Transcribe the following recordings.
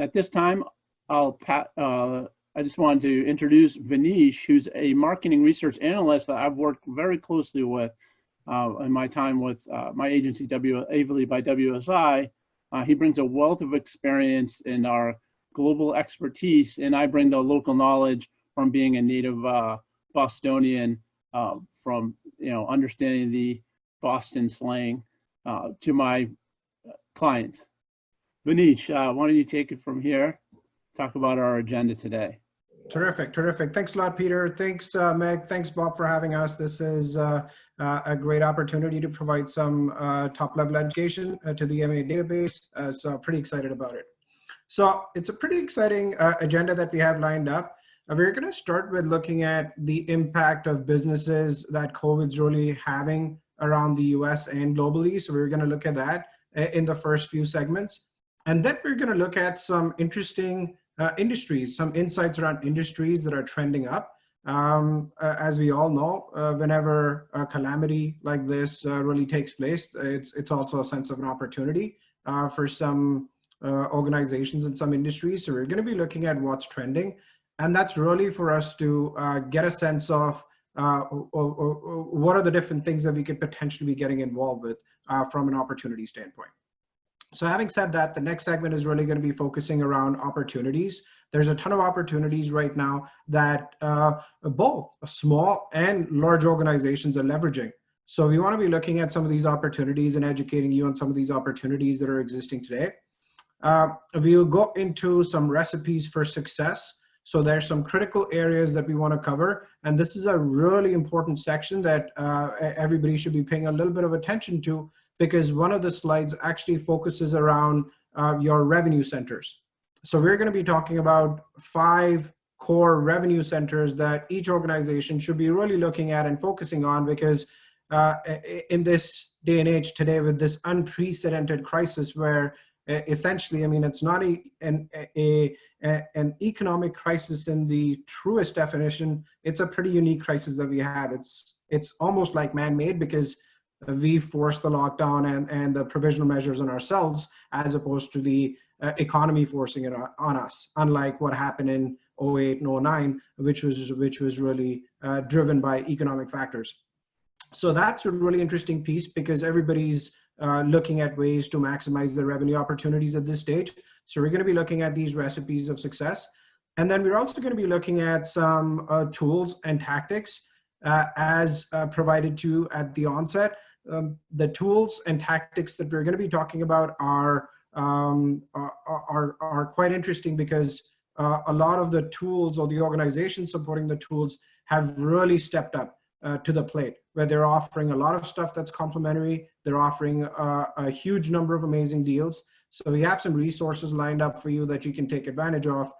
At this time, I just wanted to introduce Vanish, who's a marketing research analyst that I've worked very closely with in my time with my agency, Avely by WSI. He brings a wealth of experience in our global expertise, and I bring the local knowledge from being a native Bostonian, from understanding the Boston slang to my clients. Vanish, why don't you take it from here? Talk about our agenda today. Terrific, terrific. Thanks a lot, Peter. Thanks, Meg. Thanks, Bob, for having us. This is a great opportunity to provide some top-level education to the MA database. So pretty excited about it. So it's a pretty exciting agenda that we have lined up. We're going to start with looking at the impact of businesses that COVID's really having around the US and globally. So we're going to look at that in the first few segments. And then we're going to look at some interesting industries, some insights around industries that are trending up. As we all know, whenever a calamity like this really takes place, it's also a sense of an opportunity for some organizations and some industries. So we're going to be looking at what's trending. And that's really for us to get a sense of what are the different things that we could potentially be getting involved with from an opportunity standpoint. So having said that, the next segment is really going to be focusing around opportunities. There's a ton of opportunities right now that both small and large organizations are leveraging. So we want to be looking at some of these opportunities and educating you on some of these opportunities that are existing today. We'll go into some recipes for success. So there's some critical areas that we want to cover. And this is a really important section that everybody should be paying a little bit of attention to, because one of the slides actually focuses around your revenue centers. So we're going to be talking about 5 core revenue centers that each organization should be really looking at and focusing on, because in this day and age today, with this unprecedented crisis where essentially, I mean, it's not an economic crisis in the truest definition. It's a pretty unique crisis that we have. It's almost like man-made, because we forced the lockdown and the provisional measures on ourselves, as opposed to the economy forcing it on us, unlike what happened in 08 and 09, which was really driven by economic factors. So that's a really interesting piece, because everybody's looking at ways to maximize their revenue opportunities at this stage. So we're going to be looking at these recipes of success. And then we're also going to be looking at some tools and tactics as provided to you at the onset. The tools and tactics that we're going to be talking about are quite interesting, because a lot of the tools, or the organizations supporting the tools, have really stepped up to the plate, where they're offering a lot of stuff that's complementary. They're offering a huge number of amazing deals. So we have some resources lined up for you that you can take advantage of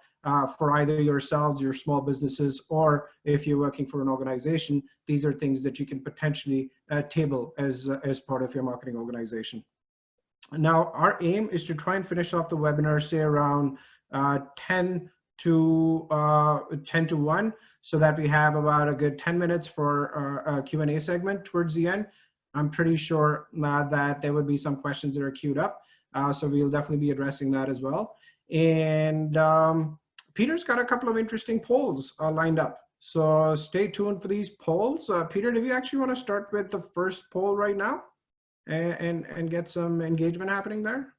for either yourselves, your small businesses, or if you're working for an organization. These are things that you can potentially table as part of your marketing organization. Now, our aim is to try and finish off the webinar, say around 10 to 1, so that we have about a good 10 minutes for a Q&A segment towards the end. I'm pretty sure that there would be some questions that are queued up. So we'll definitely be addressing that as well. And Peter's got a couple of interesting polls lined up. So stay tuned for these polls. Peter, do you actually want to start with the first poll right now and get some engagement happening there?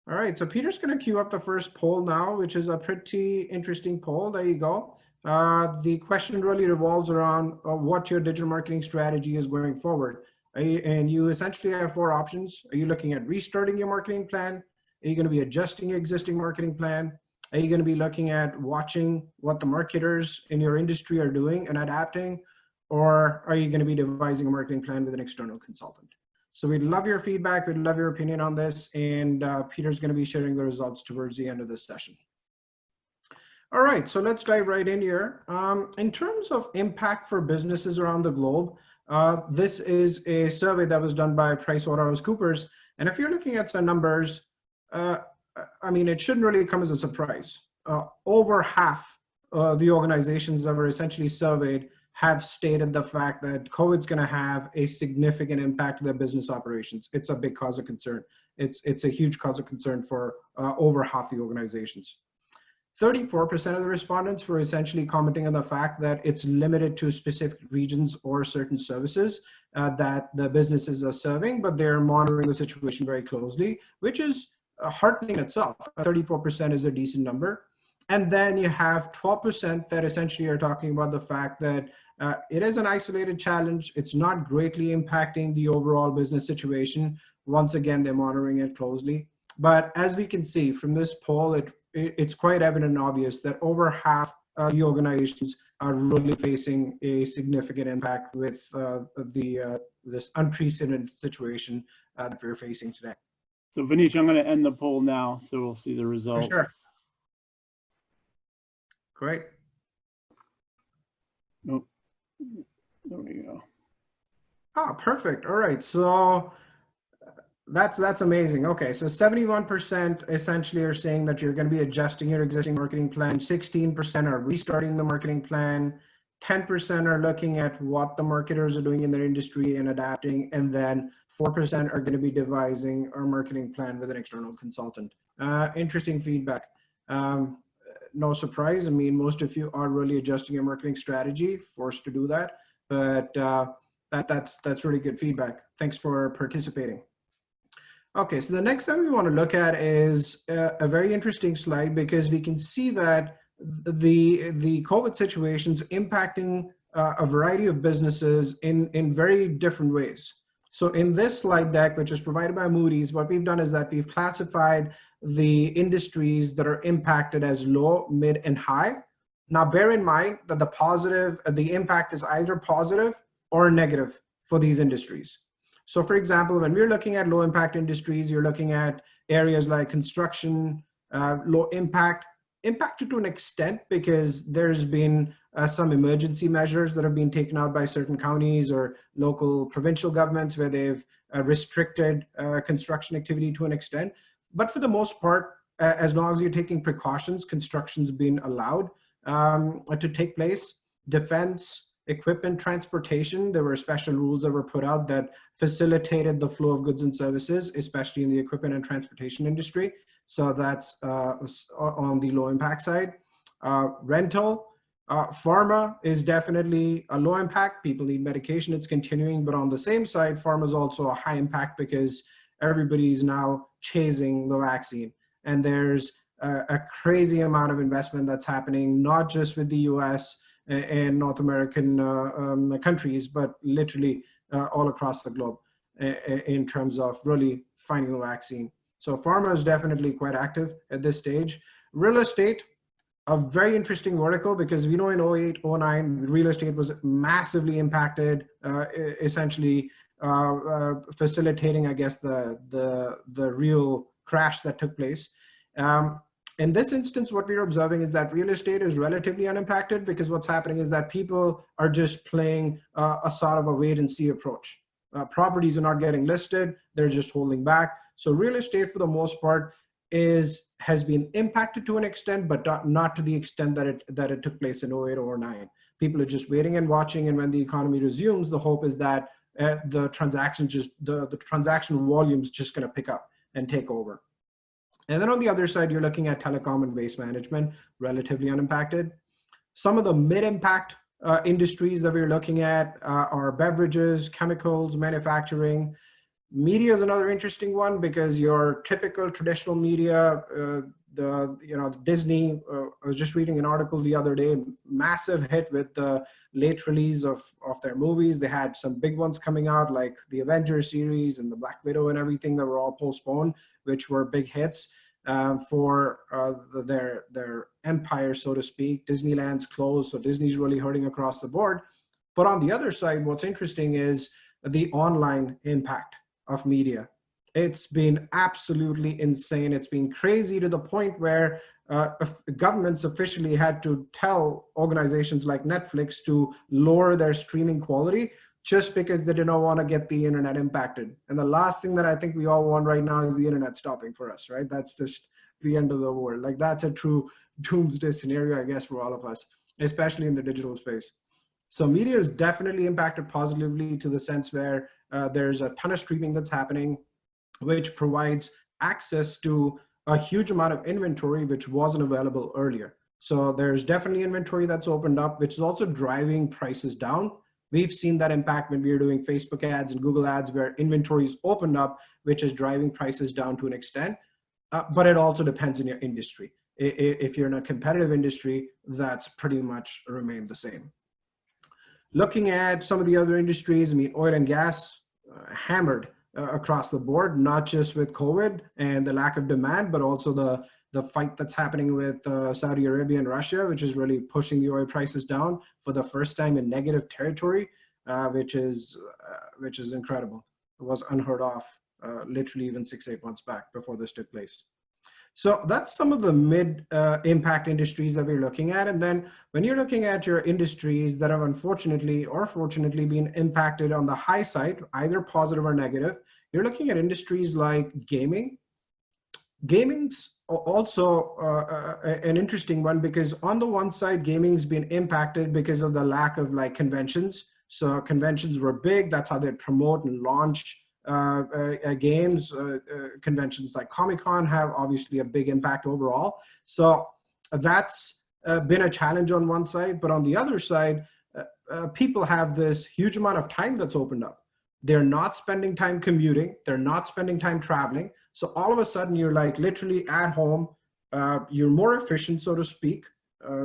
All right, so Peter's going to queue up the first poll now, which is a pretty interesting poll. There you go. The question really revolves around what your digital marketing strategy is going forward. And you essentially have 4 options. Are you looking at restarting your marketing plan? Are you going to be adjusting your existing marketing plan? Are you going to be looking at watching what the marketers in your industry are doing and adapting? Or are you going to be devising a marketing plan with an external consultant? So we'd love your feedback. We'd love your opinion on this. And Peter's going to be sharing the results towards the end of this session. All right, so let's dive right in here. In terms of impact for businesses around the globe, this is a survey that was done by PricewaterhouseCoopers. And if you're looking at some numbers, I mean, it shouldn't really come as a surprise. Over half the organizations that were essentially surveyed have stated the fact that COVID's going to have a significant impact to their business operations. It's a big cause of concern. it's a huge cause of concern for over half the organizations. 34% of the respondents were essentially commenting on the fact that it's limited to specific regions or certain services that the businesses are serving, but they're monitoring the situation very closely, which is heartening in itself. 34% is a decent number. And then you have 12% that essentially are talking about the fact that it is an isolated challenge. It's not greatly impacting the overall business situation. Once again, they're monitoring it closely. But as we can see from this poll, it's quite evident and obvious that over half the organizations are really facing a significant impact with this unprecedented situation that we're facing today. So Vanish, I'm going to end the poll now, so we'll see the results. For sure. Great. Nope. There we go. Oh, perfect. All right. So that's amazing. Okay. So 71% essentially are saying that you're going to be adjusting your existing marketing plan. 16% are restarting the marketing plan. 10% are looking at what the marketers are doing in their industry and adapting. And then 4% are going to be devising our marketing plan with an external consultant. Interesting feedback. No surprise. I mean, most of you are really adjusting your marketing strategy, forced to do that. But that's really good feedback. Thanks for participating. Okay, so the next thing we want to look at is a very interesting slide, because we can see that the COVID situation's impacting a variety of businesses in very different ways. So in this slide deck, which is provided by Moody's, what we've done is that we've classified the industries that are impacted as low, mid, and high. Now, bear in mind that the impact is either positive or negative for these industries. So for example, when we're looking at low impact industries, you're looking at areas like construction, low impact, impacted to an extent because there's been some emergency measures that have been taken out by certain counties or local provincial governments where they've restricted construction activity to an extent. But for the most part, as long as you're taking precautions, construction's been allowed to take place. Defense, equipment, transportation, there were special rules that were put out that facilitated the flow of goods and services, especially in the equipment and transportation industry. So that's on the low impact side. Rental, pharma is definitely a low impact. People need medication, it's continuing. But on the same side, pharma is also a high impact because everybody's now chasing the vaccine. And there's a crazy amount of investment that's happening, not just with the US and North American countries, but literally all across the globe in terms of really finding the vaccine. So pharma is definitely quite active at this stage. Real estate, a very interesting vertical, because we know in 08, 09, real estate was massively impacted, essentially facilitating, I guess, the real crash that took place. In this instance, what we're observing is that real estate is relatively unimpacted, because what's happening is that people are just playing a sort of a wait and see approach. Properties are not getting listed, they're just holding back. So real estate, for the most part, has been impacted to an extent, but not to the extent that it took place in 08 or 09. People are just waiting and watching, and when the economy resumes, the hope is that the transaction volume is just going to pick up and take over. And then on the other side, you're looking at telecom and waste management, relatively unimpacted. Some of the mid-impact industries that we're looking at are beverages, chemicals, manufacturing. Media is another interesting one, because your typical traditional media, Disney, I was just reading an article the other day, massive hit with the late release of their movies. They had some big ones coming out, like the Avengers series and the Black Widow and everything, that were all postponed, which were big hits for their empire, so to speak. Disneyland's closed, so Disney's really hurting across the board. But on the other side, what's interesting is the online impact of media. It's been absolutely insane. It's been crazy to the point where governments officially had to tell organizations like Netflix to lower their streaming quality just because they didn't want to get the internet impacted. And the last thing that I think we all want right now is the internet stopping for us, right? That's just the end of the world. Like, that's a true doomsday scenario, I guess, for all of us, especially in the digital space. So media is definitely impacted positively, to the sense where there's a ton of streaming that's happening. which provides access to a huge amount of inventory which wasn't available earlier. So there's definitely inventory that's opened up, which is also driving prices down. We've seen that impact when we are doing Facebook ads and Google ads, where inventory is opened up, which is driving prices down to an extent. But it also depends on your industry. If you're in a competitive industry, that's pretty much remained the same. Looking at some of the other industries, I mean, oil and gas hammered across the board, not just with COVID and the lack of demand, but also the fight that's happening with Saudi Arabia and Russia, which is really pushing the oil prices down for the first time in negative territory, which is incredible. It was unheard of literally even 6-8 months back before this took place. So that's some of the mid-impact industries that we're looking at. And then when you're looking at your industries that have unfortunately or fortunately been impacted on the high side, either positive or negative, you're looking at industries like gaming. Gaming's also an interesting one, because on the one side, gaming's been impacted because of the lack of like conventions. So conventions were big. That's how they'd promote and launch games. Conventions like Comic-Con have obviously a big impact overall. So that's been a challenge on one side, but on the other side, people have this huge amount of time that's opened up. They're not spending time commuting. They're not spending time traveling. So all of a sudden you're like literally at home. You're more efficient, so to speak.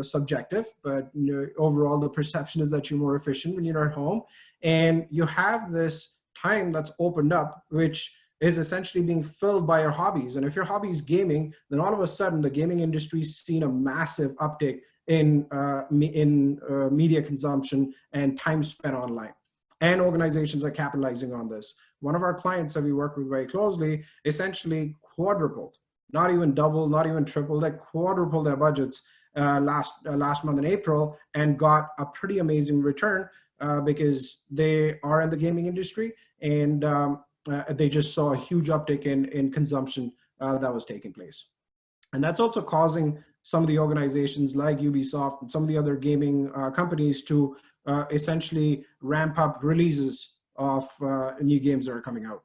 Subjective, but overall the perception is that you're more efficient when you're at home, and you have this time that's opened up, which is essentially being filled by your hobbies. And if your hobby is gaming, then all of a sudden the gaming industry's seen a massive uptick in media consumption and time spent online. And organizations are capitalizing on this. One of our clients that we work with very closely essentially quadrupled, not even double, not even triple, they quadrupled their budgets last month in April, and got a pretty amazing return because they are in the gaming industry, and they just saw a huge uptick in consumption that was taking place. And that's also causing some of the organizations like Ubisoft and some of the other gaming companies to essentially ramp up releases of new games that are coming out.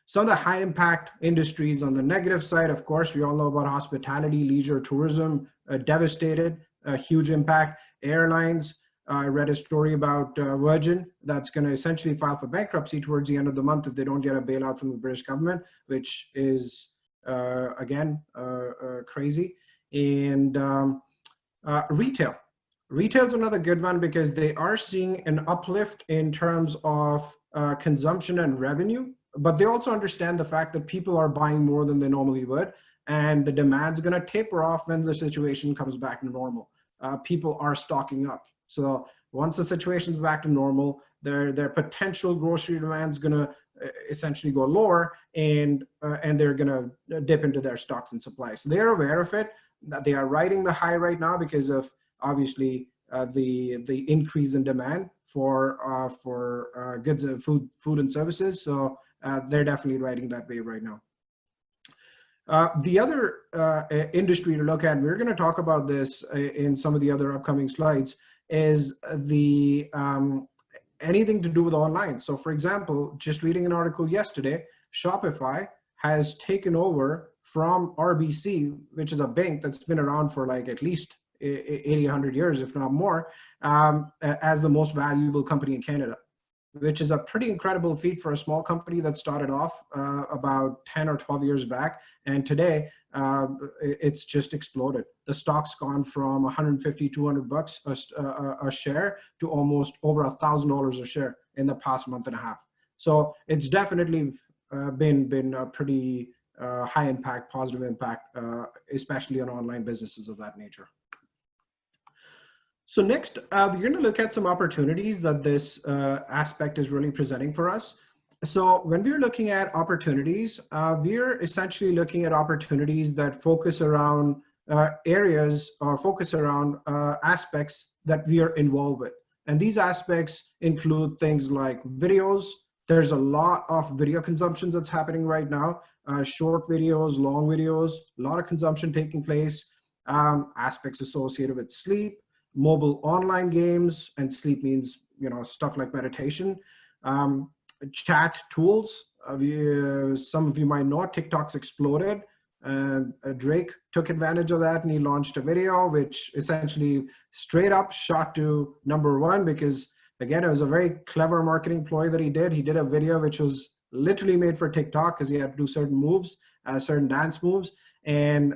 Some of the high impact industries on the negative side, of course, we all know about hospitality, leisure, tourism, devastated, a huge impact. Airlines, I read a story about Virgin that's going to essentially file for bankruptcy towards the end of the month if they don't get a bailout from the British government, which is, again, crazy. And retail. Retail's another good one because they are seeing an uplift in terms of consumption and revenue, but they also understand the fact that people are buying more than they normally would, and the demand's going to taper off when the situation comes back to normal. People are stocking up. So once the situation's back to normal, their potential grocery demand's going to essentially go lower, and they're going to dip into their stocks and supply. So they're aware of it. That they are riding the high right now because of obviously the increase in demand for goods and food and services. So they're definitely riding that wave right now. The other industry to look at, we're going to talk about this in some of the other upcoming slides, is the anything to do with online. So for example, just reading an article yesterday, Shopify has taken over from RBC, which is a bank that's been around for like at least 80, 100 years, if not more, as the most valuable company in Canada, which is a pretty incredible feat for a small company that started off about 10 or 12 years back. And today, it's just exploded. The stock's gone from 150, 200 bucks a share to almost over $1,000 a share in the past month and a half. So it's definitely been a pretty high impact, positive impact, especially on online businesses of that nature. So next, we're going to look at some opportunities that this aspect is really presenting for us. So when we're looking at opportunities, we're essentially looking at opportunities that focus around areas or focus around aspects that we are involved with. And these aspects include things like videos. There's a lot of video consumption that's happening right now. Short videos, long videos, a lot of consumption taking place. Aspects associated with sleep, mobile online games, and sleep means, you know, stuff like meditation. Chat tools some of you might know, TikTok's exploded. Drake took advantage of that and he launched a video which essentially straight up shot to #1 because, again, it was a very clever marketing ploy that he did. He did a video which was literally made for TikTok because he had to do certain moves, certain dance moves, and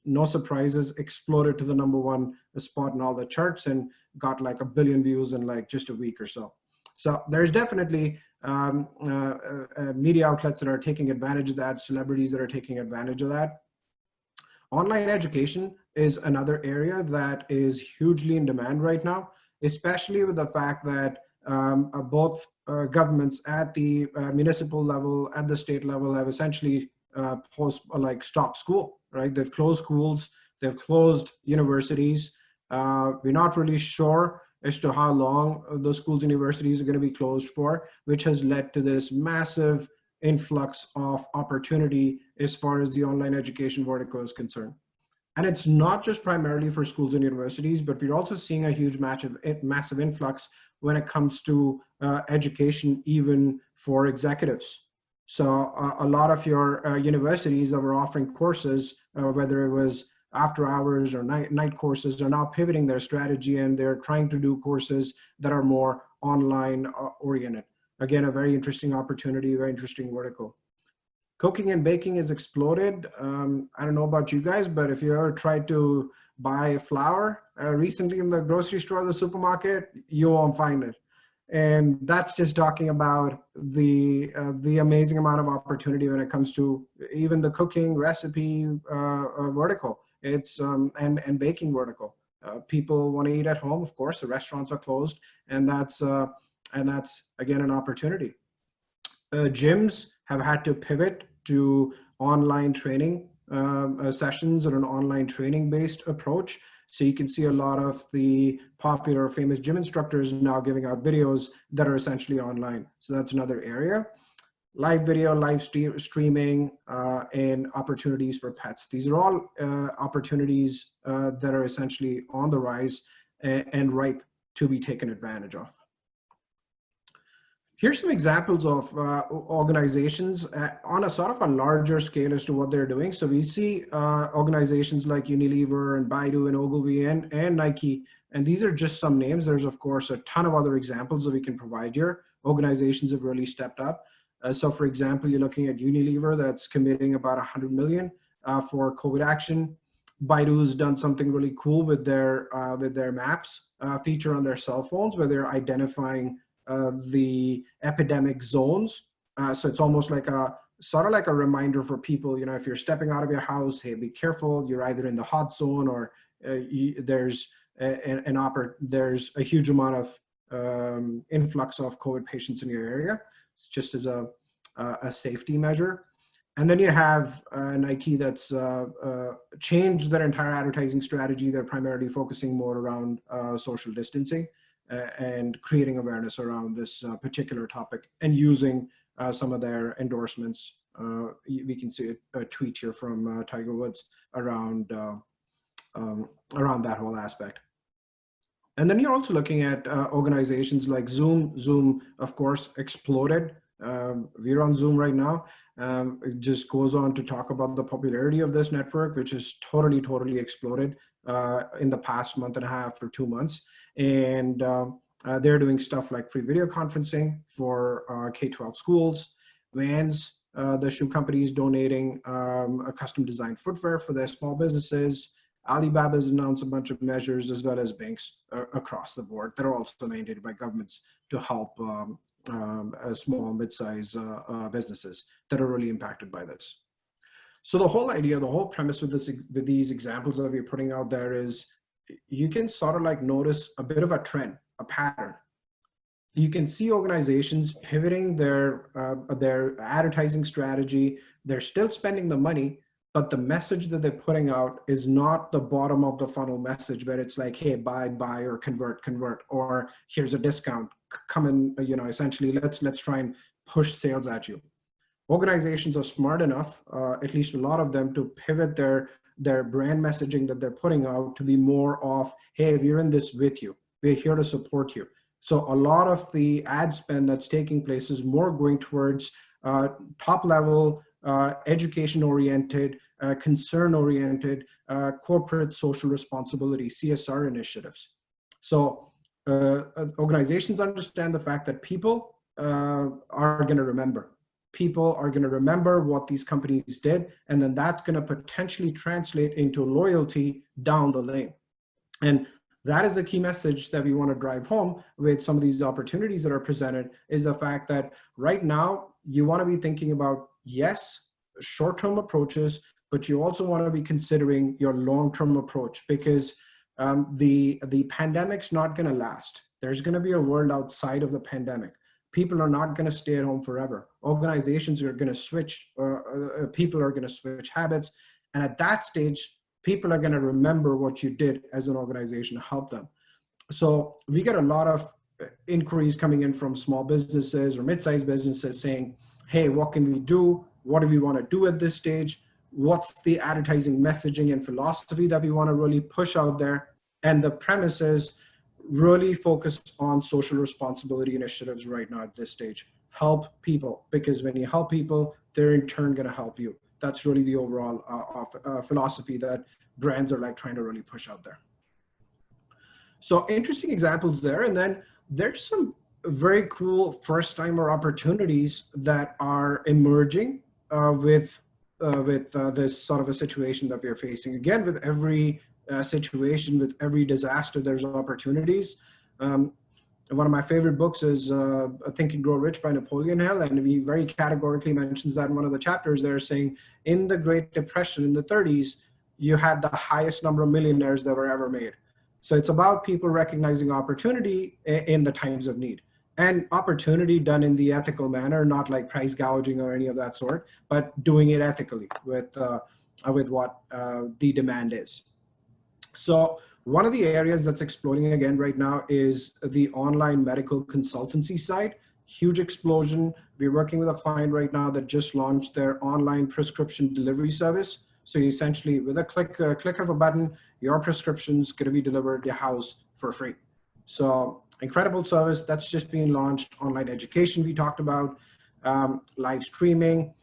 no surprises, exploded to the #1 spot in all the charts and got like 1 billion views in like just a week or so. So there's definitely media outlets that are taking advantage of that, celebrities that are taking advantage of that. Online education is another area that is hugely in demand right now, especially with the fact that both governments at the municipal level, at the state level, have essentially stopped school, right? They've closed schools, they've closed universities. We're not really sure as to how long those schools and universities are going to be closed for, which has led to this massive influx of opportunity as far as the online education vertical is concerned. And it's not just primarily for schools and universities, but we're also seeing a huge massive influx when it comes to education, even for executives. So a lot of your universities that were offering courses, whether it was after hours or night courses, are now pivoting their strategy and they're trying to do courses that are more online oriented. Again, a very interesting opportunity, very interesting vertical. Cooking and baking has exploded. I don't know about you guys, but if you ever tried to buy flour recently in the grocery store or the supermarket, you won't find it. And that's just talking about the amazing amount of opportunity when it comes to even the cooking recipe vertical. It's and baking vertical. People want to eat at home, of course. The restaurants are closed, and that's again an opportunity. Gyms have had to pivot to online training sessions or an online training based approach. So you can see a lot of the popular famous gym instructors now giving out videos that are essentially online. So that's another area. Live video, live streaming, and opportunities for pets. These are all opportunities that are essentially on the rise and ripe to be taken advantage of. Here's some examples of organizations on a sort of a larger scale as to what they're doing. So we see organizations like Unilever and Baidu and Ogilvy and Nike, and these are just some names. There's of course a ton of other examples that we can provide here. Organizations have really stepped up. So for example, you're looking at Unilever that's committing about 100 million for COVID action. Baidu's done something really cool with their maps feature on their cell phones, where they're identifying the epidemic zones. So it's almost like a sort of like a reminder for people, you know, if you're stepping out of your house, hey, be careful. You're either in the hot zone or there's a huge amount of influx of COVID patients in your area. It's just as a safety measure. And then you have Nike that's changed their entire advertising strategy. They're primarily focusing more around social distancing and creating awareness around this particular topic and using some of their endorsements. We can see a tweet here from Tiger Woods around that whole aspect. And then you're also looking at organizations like Zoom. Zoom, of course, exploded. We're on Zoom right now. It just goes on to talk about the popularity of this network, which has totally exploded in the past month and a half or 2 months. And they're doing stuff like free video conferencing for K-12 schools. Vans, the shoe company, is donating a custom designed footwear for their small businesses. Alibaba has announced a bunch of measures, as well as banks across the board that are also mandated by governments to help small, mid-sized businesses that are really impacted by this. So the whole idea, the whole premise with these examples that we're putting out there is you can sort of like notice a bit of a trend, a pattern. You can see organizations pivoting their advertising strategy. They're still spending the money, but the message that they're putting out is not the bottom of the funnel message where it's like, hey, buy, or convert, or here's a discount, come in, you know, essentially let's try and push sales at you. Organizations are smart enough, at least a lot of them, to pivot their brand messaging that they're putting out to be more of, hey, we're in this with you. We're here to support you. So a lot of the ad spend that's taking place is more going towards top level, education-oriented, concern-oriented, corporate social responsibility, CSR initiatives. So organizations understand the fact that people are going to remember. People are going to remember what these companies did, and then that's going to potentially translate into loyalty down the lane. And that is a key message that we want to drive home with some of these opportunities that are presented, is the fact that right now you want to be thinking about, yes, short-term approaches, but you also want to be considering your long-term approach, because the pandemic's not going to last. There's going to be a world outside of the pandemic. People are not going to stay at home forever. Organizations are going to switch, people are going to switch habits. And at that stage, people are going to remember what you did as an organization to help them. So we get a lot of inquiries coming in from small businesses or mid-sized businesses saying, hey, what can we do? What do we want to do at this stage? What's the advertising messaging and philosophy that we want to really push out there? And the premise is really focused on social responsibility initiatives right now at this stage. Help people, because when you help people, they're in turn going to help you. That's really the overall philosophy that brands are like trying to really push out there. So interesting examples there. And then there's some very cool first-timer opportunities that are emerging with this sort of a situation that we're facing. Again, with every situation, with every disaster, there's opportunities. One of my favorite books is Think and Grow Rich by Napoleon Hill, and he very categorically mentions that in one of the chapters there, saying in the Great Depression in the 30s, you had the highest number of millionaires that were ever made. So it's about people recognizing opportunity in the times of need, and opportunity done in the ethical manner, not like price gouging or any of that sort, but doing it ethically with what the demand is. So one of the areas that's exploding again right now is the online medical consultancy side. Huge explosion. We're working with a client right now that just launched their online prescription delivery service. So essentially, with a click of a button, your prescription's going to be delivered to your house for free. So incredible service that's just being launched. Online education we talked about, live streaming,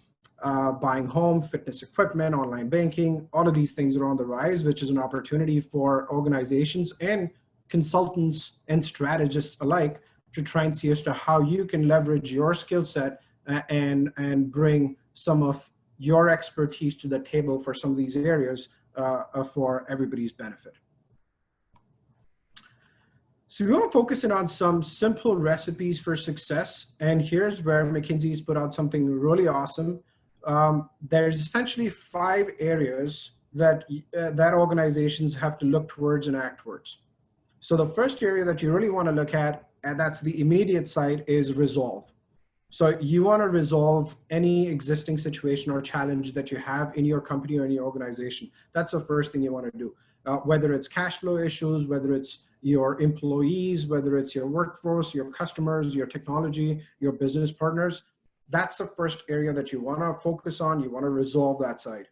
buying home, fitness equipment, online banking, all of these things are on the rise, which is an opportunity for organizations and consultants and strategists alike to try and see as to how you can leverage your skill set and bring some of your expertise to the table for some of these areas for everybody's benefit. So we want to focus in on some simple recipes for success. And here's where McKinsey's put out something really awesome. There's essentially 5 areas that organizations have to look towards and act towards. So the first area that you really want to look at, and that's the immediate side, is resolve. So you want to resolve any existing situation or challenge that you have in your company or in your organization. That's the first thing you want to do. Whether it's cash flow issues, whether it's your employees, whether it's your workforce, your customers, your technology, your business partners, that's the first area that you want to focus on. You want to resolve that side.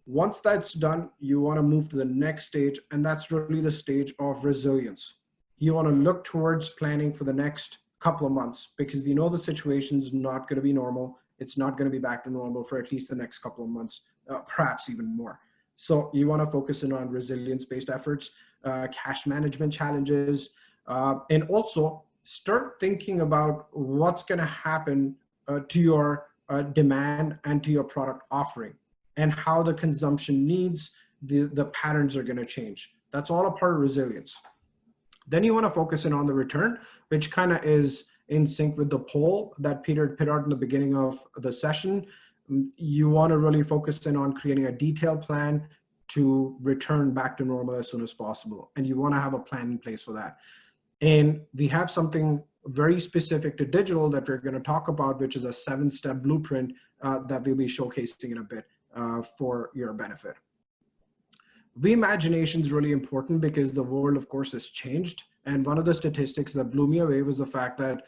Once that's done, you want to move to the next stage, and that's really the stage of resilience. You want to look towards planning for the next couple of months, because we know the situation's not going to be normal. It's not going to be back to normal for at least the next couple of months, perhaps even more. So you want to focus in on resilience-based efforts, cash management challenges, and also start thinking about what's going to happen to your demand and to your product offering, and how the consumption needs, the patterns are going to change. That's all a part of resilience. Then you want to focus in on the return, which kind of is in sync with the poll that Peter put out in the beginning of the session. You want to really focus in on creating a detailed plan to return back to normal as soon as possible. And you want to have a plan in place for that. And we have something very specific to digital that we're going to talk about, which is a 7-step blueprint that we'll be showcasing in a bit for your benefit. Reimagination is really important because the world, of course, has changed. And one of the statistics that blew me away was the fact that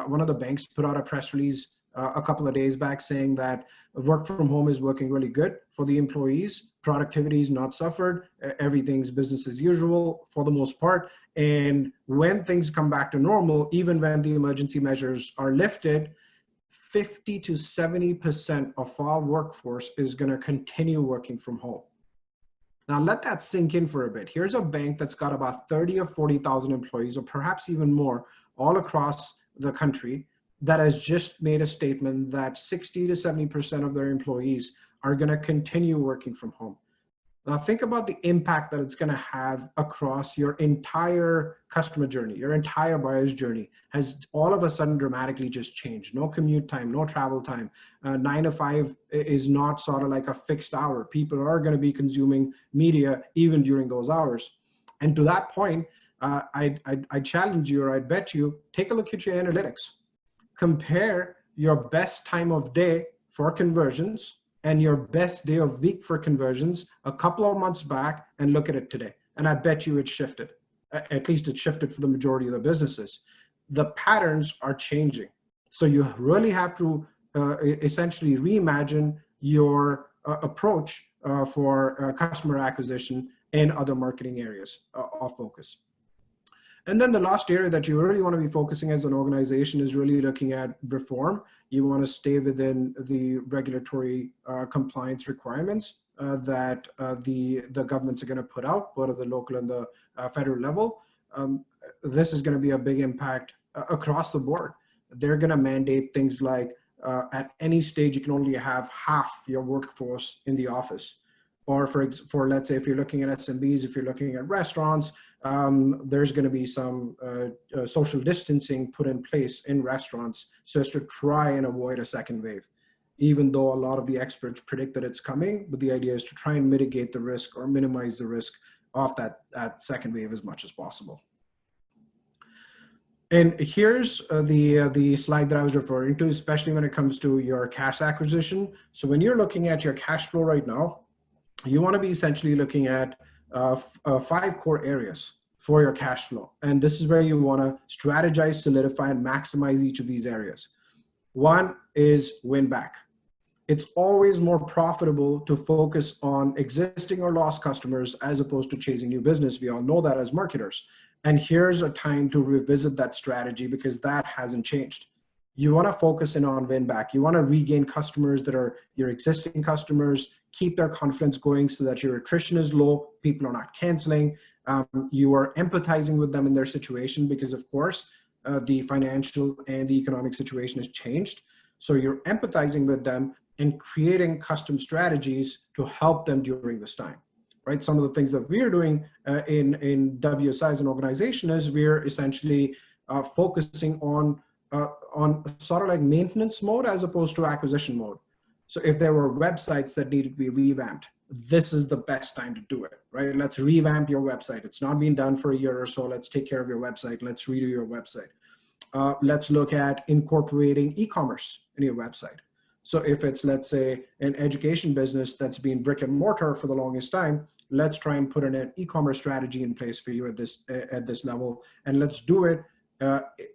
one of the banks put out a press release a couple of days back saying that work from home is working really good for the employees. Productivity is not suffered. Everything's business as usual for the most part. And when things come back to normal, even when the emergency measures are lifted, 50 to 70% of our workforce is going to continue working from home. Now let that sink in for a bit. Here's a bank that's got about 30 or 40,000 employees, or perhaps even more, all across the country, that has just made a statement that 60 to 70% of their employees are going to continue working from home. Now think about the impact that it's going to have across your entire customer journey. Your entire buyer's journey has all of a sudden dramatically just changed. No commute time, no travel time. 9 to 5 is not sort of like a fixed hour. People are going to be consuming media even during those hours. And to that point, I challenge you, or I bet you, take a look at your analytics. Compare your best time of day for conversions and your best day of week for conversions a couple of months back, and look at it today. And I bet you it's shifted. At least it's shifted for the majority of the businesses. The patterns are changing. So you really have to essentially reimagine your approach for customer acquisition and other marketing areas of focus. And then the last area that you really want to be focusing as an organization is really looking at reform. You want to stay within the regulatory compliance requirements that the governments are going to put out, both at the local and the federal level. This is going to be a big impact across the board. They're going to mandate things like at any stage you can only have half your workforce in the office. Or for let's say, if you're looking at SMBs, if you're looking at restaurants, there's going to be some social distancing put in place in restaurants so as to try and avoid a second wave, even though a lot of the experts predict that it's coming. But the idea is to try and mitigate the risk or minimize the risk of that second wave as much as possible. And here's the slide that I was referring to, especially when it comes to your cash acquisition. So when you're looking at your cash flow right now, you want to be essentially looking at 5 core areas for your cash flow. And this is where you want to strategize, solidify, and maximize each of these areas. One is win back. It's always more profitable to focus on existing or lost customers as opposed to chasing new business. We all know that as marketers. And here's a time to revisit that strategy, because that hasn't changed. You want to focus in on win back. You want to regain customers that are your existing customers, keep their confidence going so that your attrition is low, people are not canceling. You are empathizing with them in their situation, because of course, the financial and the economic situation has changed. So you're empathizing with them and creating custom strategies to help them during this time, right? Some of the things that we're doing in WSI as an organization is we're essentially focusing on sort of like maintenance mode as opposed to acquisition mode. So if there were websites that needed to be revamped, this is the best time to do it, right? Let's revamp your website. It's not been done for a year or so. Let's take care of your website. Let's redo your website. Let's look at incorporating e-commerce in your website. So if it's, let's say, an education business that's been brick and mortar for the longest time, let's try and put an e-commerce strategy in place for you at this level. And let's do it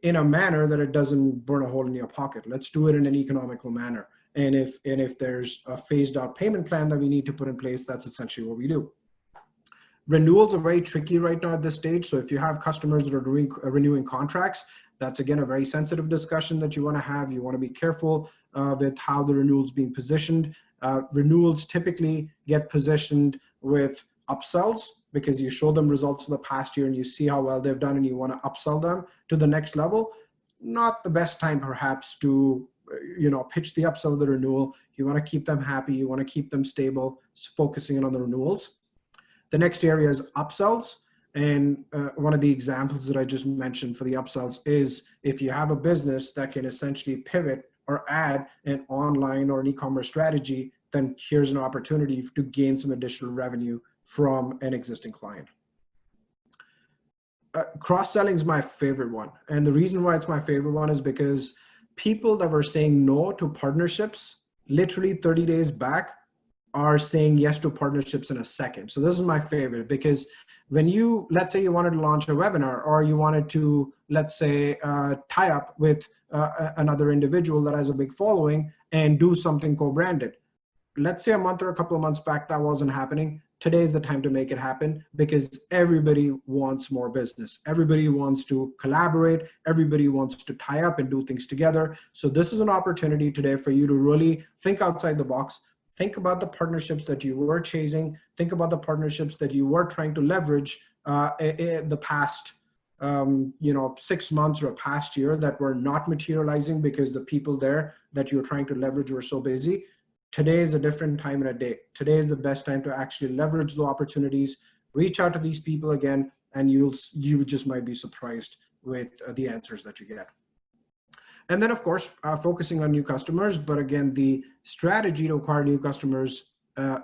in a manner that it doesn't burn a hole in your pocket. Let's do it in an economical manner. And if there's a phased out payment plan that we need to put in place, that's essentially what we do. Renewals are very tricky right now at this stage. So if you have customers that are renewing contracts, that's again a very sensitive discussion that you want to have. You want to be careful with how the renewals being positioned. Renewals typically get positioned with upsells, because you show them results for the past year and you see how well they've done and you want to upsell them to the next level. Not the best time perhaps to pitch the upsell of the renewal. You want to keep them happy. You want to keep them stable, focusing on the renewals. The next area is upsells. And one of the examples that I just mentioned for the upsells is if you have a business that can essentially pivot or add an online or an e-commerce strategy, then here's an opportunity to gain some additional revenue from an existing client. Cross-selling is my favorite one. And the reason why it's my favorite one is because people that were saying no to partnerships literally 30 days back are saying yes to partnerships in a second. So this is my favorite, because when let's say you wanted to launch a webinar, or you wanted to, let's say, tie up with another individual that has a big following and do something co-branded. let's say a month or a couple of months back, that wasn't happening. Today is the time to make it happen because everybody wants more business. Everybody wants to collaborate. Everybody wants to tie up and do things together. So this is an opportunity today for you to really think outside the box. Think about the partnerships that you were chasing. Think about the partnerships that you were trying to leverage the past 6 months or a past year that were not materializing because the people there that you're trying to leverage were so busy. Today is a different time and a day. Today is the best time to actually leverage the opportunities, reach out to these people again, and you just might be surprised with the answers that you get. And then of course, focusing on new customers, but again, the strategy to acquire new customers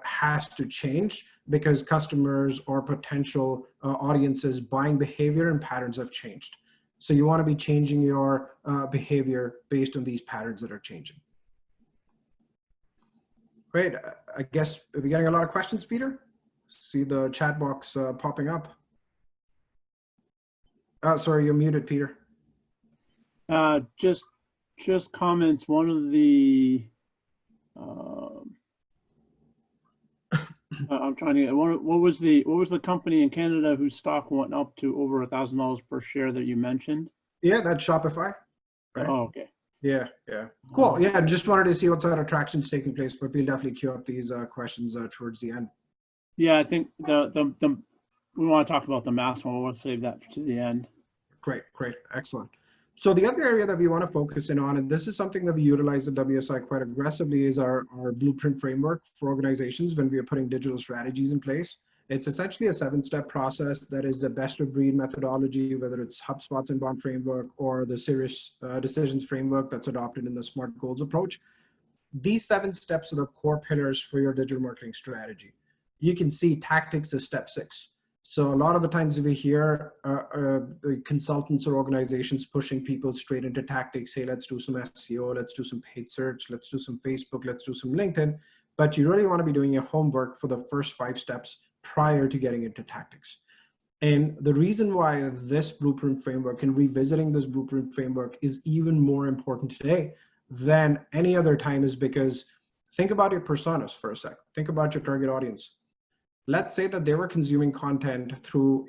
has to change because customers or potential audiences buying behavior and patterns have changed. So you want to be changing your behavior based on these patterns that are changing. Great. I guess we're getting a lot of questions, Peter. See the chat box popping up. Sorry, you're muted, Peter. Just comments. One of the I'm trying to get what was the company in Canada whose stock went up to over $1,000 per share that you mentioned? Yeah, that's Shopify. Right? Oh, okay. Yeah. Cool. Yeah, just wanted to see what sort of traction's taking place, but we'll definitely queue up these questions towards the end. Yeah, I think the we want to talk about the mass one. We'll save that to the end. Great, excellent. So the other area that we want to focus in on, and this is something that we utilize at WSI quite aggressively, is our blueprint framework for organizations when we are putting digital strategies in place. It's essentially a 7-step process that is the best of breed methodology, whether it's HubSpot's inbound framework or the Serious Decisions framework that's adopted in the SMART Goals approach. These 7 steps are the core pillars for your digital marketing strategy. You can see tactics is step 6. So a lot of the times we hear consultants or organizations pushing people straight into tactics. Hey, let's do some SEO, let's do some paid search, let's do some Facebook, let's do some LinkedIn. But you really want to be doing your homework for the first 5 steps prior to getting into tactics. And the reason why this blueprint framework and revisiting this blueprint framework is even more important today than any other time is because think about your personas for a sec. Think about your target audience. Let's say that they were consuming content through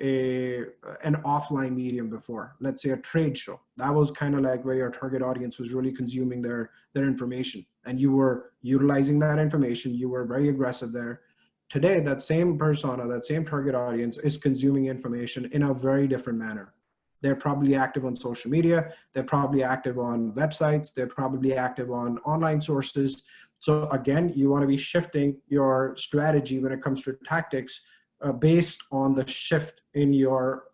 an offline medium before, let's say a trade show. That was kind of like where your target audience was really consuming their information, and you were utilizing that information. You were very aggressive there. Today, that same persona, that same target audience is consuming information in a very different manner. They're probably active on social media. They're probably active on websites. They're probably active on online sources. So again, you want to be shifting your strategy when it comes to tactics based on the shift in your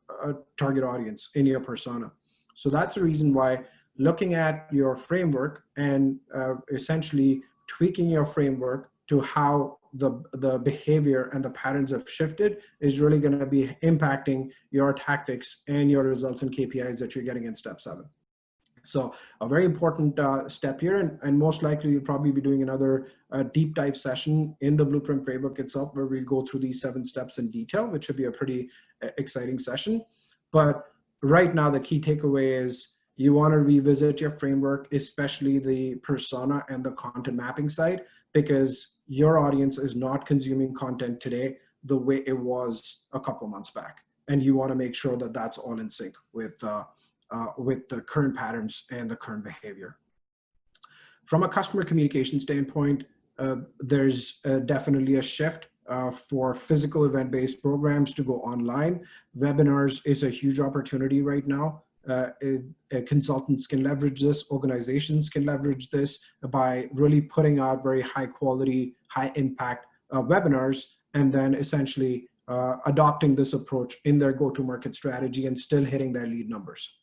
target audience, in your persona. So that's the reason why looking at your framework and essentially tweaking your framework to how the behavior and the patterns have shifted is really going to be impacting your tactics and your results and KPIs that you're getting in step 7. So a very important step here, and most likely you'll probably be doing another deep dive session in the blueprint framework itself where we'll go through these 7 steps in detail, which should be a pretty exciting session. But right now the key takeaway is you want to revisit your framework, especially the persona and the content mapping side, because your audience is not consuming content today the way it was a couple months back. And you want to make sure that that's all in sync with the current patterns and the current behavior. From a customer communication standpoint, there's definitely a shift for physical event-based programs to go online. Webinars is a huge opportunity right now. Consultants can leverage this, organizations can leverage this by really putting out very high quality, high impact webinars, and then essentially adopting this approach in their go-to-market strategy and still hitting their lead numbers.